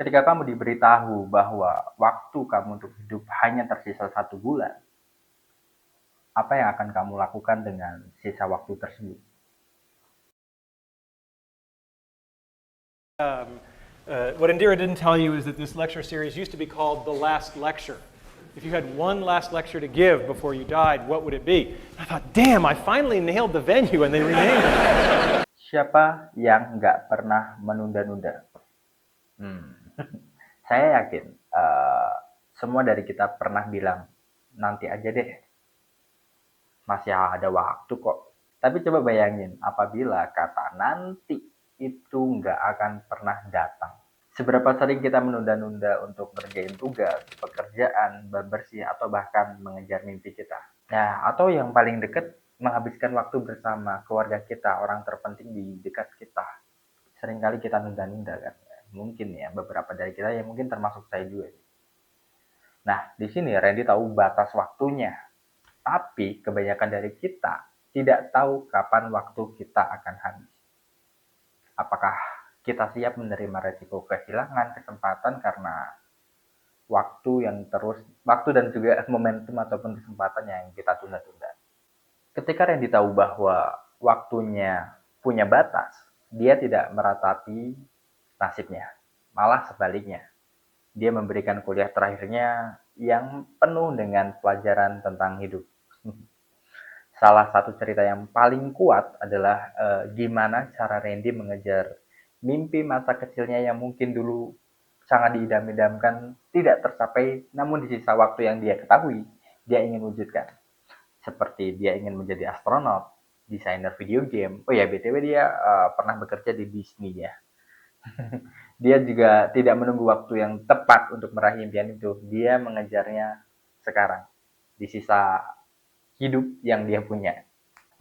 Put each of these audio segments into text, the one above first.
Ketika kamu diberitahu bahwa waktu kamu untuk hidup hanya tersisa 1 bulan, apa yang akan kamu lakukan dengan sisa waktu tersebut? What Indira didn't tell you is that this lecture series used to be called The Last Lecture. If you had one last lecture to give before you died, what would it be? I thought, damn, I finally nailed the venue and they renamed it. Siapa yang nggak pernah menunda-nunda? Saya yakin semua dari kita pernah bilang, nanti aja deh, masih ada waktu kok. Tapi coba bayangin, apabila kata nanti itu nggak akan pernah datang. Seberapa sering kita menunda-nunda untuk ngerjain tugas, pekerjaan, bersih, atau bahkan mengejar mimpi kita. Nah, atau yang paling dekat, menghabiskan waktu bersama keluarga kita, orang terpenting di dekat kita. Seringkali kita nunda-nunda kan. Mungkin ya, beberapa dari kita, ya mungkin termasuk saya juga. Nah, di sini Randy tahu batas waktunya. Tapi kebanyakan dari kita tidak tahu kapan waktu kita akan habis. Apakah kita siap menerima resiko kehilangan kesempatan karena waktu dan juga momentum ataupun kesempatan yang kita tunda-tunda. Ketika Randy tahu bahwa waktunya punya batas, dia tidak meratapi nasibnya. Malah sebaliknya, dia memberikan kuliah terakhirnya yang penuh dengan pelajaran tentang hidup. Salah satu cerita yang paling kuat adalah gimana cara Randy mengejar mimpi masa kecilnya yang mungkin dulu sangat diidam-idamkan tidak tercapai, namun di sisa waktu yang dia ketahui, dia ingin wujudkan. Seperti dia ingin menjadi astronot, desainer video game. Oh ya, BTW dia pernah bekerja di Disney ya. Dia juga tidak menunggu waktu yang tepat untuk meraih impian itu. Dia mengejarnya sekarang, di sisa hidup yang dia punya.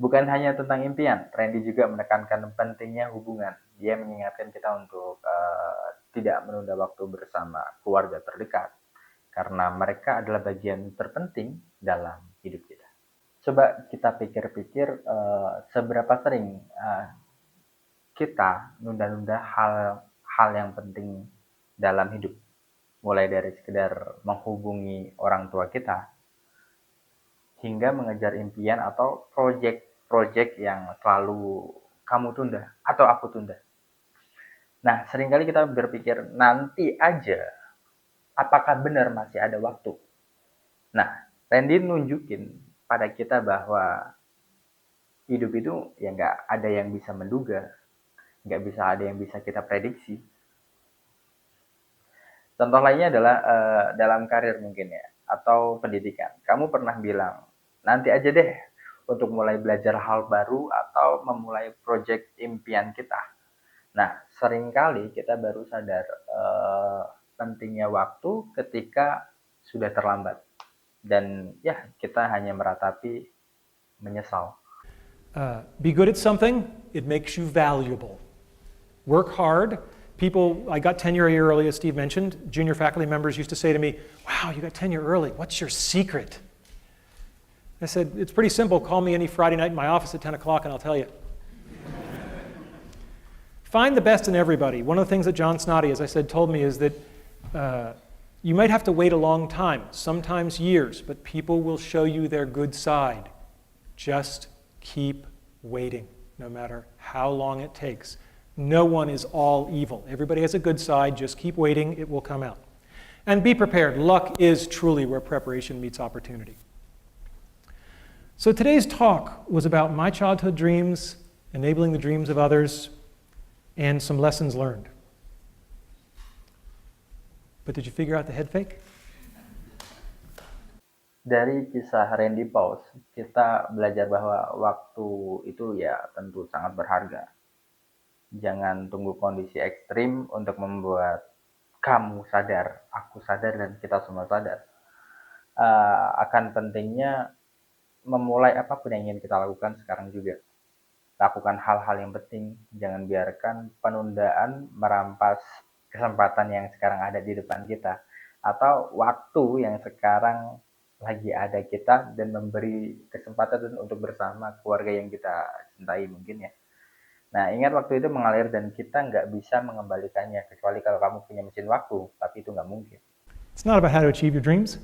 Bukan hanya tentang impian, Randy juga menekankan pentingnya hubungan. Dia mengingatkan kita untuk tidak menunda waktu bersama keluarga terdekat, karena mereka adalah bagian terpenting dalam hidup kita. Coba kita pikir-pikir seberapa sering kita nunda-nunda hal yang penting dalam hidup. Mulai dari sekedar menghubungi orang tua kita, hingga mengejar impian atau proyek-proyek yang selalu kamu tunda atau aku tunda. Nah, seringkali kita berpikir nanti aja, apakah benar masih ada waktu? Nah, Randy nunjukin pada kita bahwa hidup itu ya nggak ada yang bisa menduga, nggak bisa ada yang bisa kita prediksi. Contoh lainnya adalah dalam karir mungkin ya, atau pendidikan. Kamu pernah bilang, nanti aja deh untuk mulai belajar hal baru atau memulai proyek impian kita. Nah, seringkali kita baru sadar pentingnya waktu ketika sudah terlambat. Dan ya, kita hanya meratapi menyesal. Be good at something, it makes you valuable. Work hard. I got tenure a year early, as Steve mentioned. Junior faculty members used to say to me, wow, you got tenure early. What's your secret? I said, it's pretty simple. Call me any Friday night in my office at 10 o'clock and I'll tell you. Find the best in everybody. One of the things that John Snoddy, as I said, told me is that you might have to wait a long time, sometimes years, but people will show you their good side. Just keep waiting, no matter how long it takes. No one is all evil. Everybody has a good side. Just keep waiting. It will come out. And be prepared. Luck is truly where preparation meets opportunity. So today's talk was about my childhood dreams, enabling the dreams of others, and some lessons learned. But did you figure out the head fake? Dari kisah Randy Pauls, kita belajar bahwa waktu itu ya tentu sangat berharga. Jangan tunggu kondisi ekstrim untuk membuat kamu sadar, aku sadar, dan kita semua sadar akan pentingnya memulai apapun yang ingin kita lakukan sekarang juga. Lakukan hal-hal yang penting, jangan biarkan penundaan merampas kesempatan yang sekarang ada di depan kita, atau waktu yang sekarang lagi ada kita, dan memberi kesempatan untuk bersama keluarga yang kita cintai mungkin ya. Nah, ingat waktu itu mengalir dan kita nggak bisa mengembalikannya, kecuali kalau kamu punya mesin waktu, tapi itu nggak mungkin. It's not about how to achieve your dreams,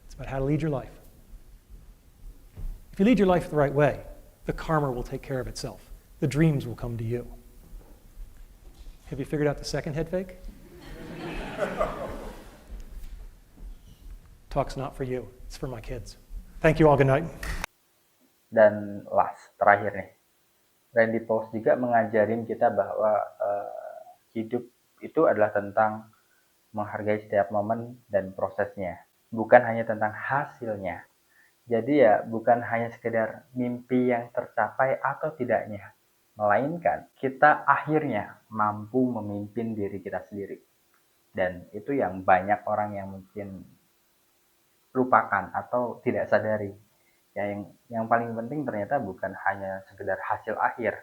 it's about how to lead your life. If you lead your life the right way, the karma will take care of itself. The dreams will come to you. Have you figured out the second head fake? Talk's not for you, it's for my kids. Thank you all, good night. Dan terakhir nih, Randy Pauls juga mengajarin kita bahwa hidup itu adalah tentang menghargai setiap momen dan prosesnya, bukan hanya tentang hasilnya. Jadi ya bukan hanya sekedar mimpi yang tercapai atau tidaknya, melainkan kita akhirnya mampu memimpin diri kita sendiri. Dan itu yang banyak orang yang mungkin lupakan atau tidak sadari. Ya, yang paling penting ternyata bukan hanya sekedar hasil akhir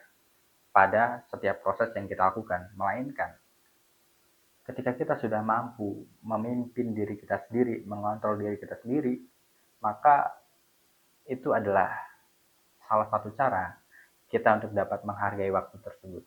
pada setiap proses yang kita lakukan, melainkan ketika kita sudah mampu memimpin diri kita sendiri, mengontrol diri kita sendiri, maka itu adalah salah satu cara kita untuk dapat menghargai waktu tersebut.